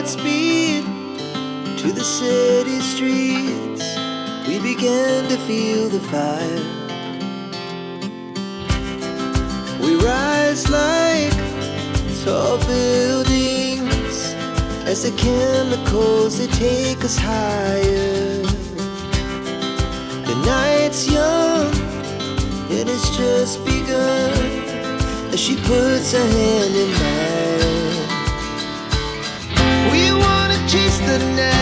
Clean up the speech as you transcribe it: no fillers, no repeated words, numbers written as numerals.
Godspeed to the city streets. We began to feel the fire. We rise like tall buildings as the chemicals, they take us higher. The night's young and it's just begun as she puts her hand in mine. We wanna chase the night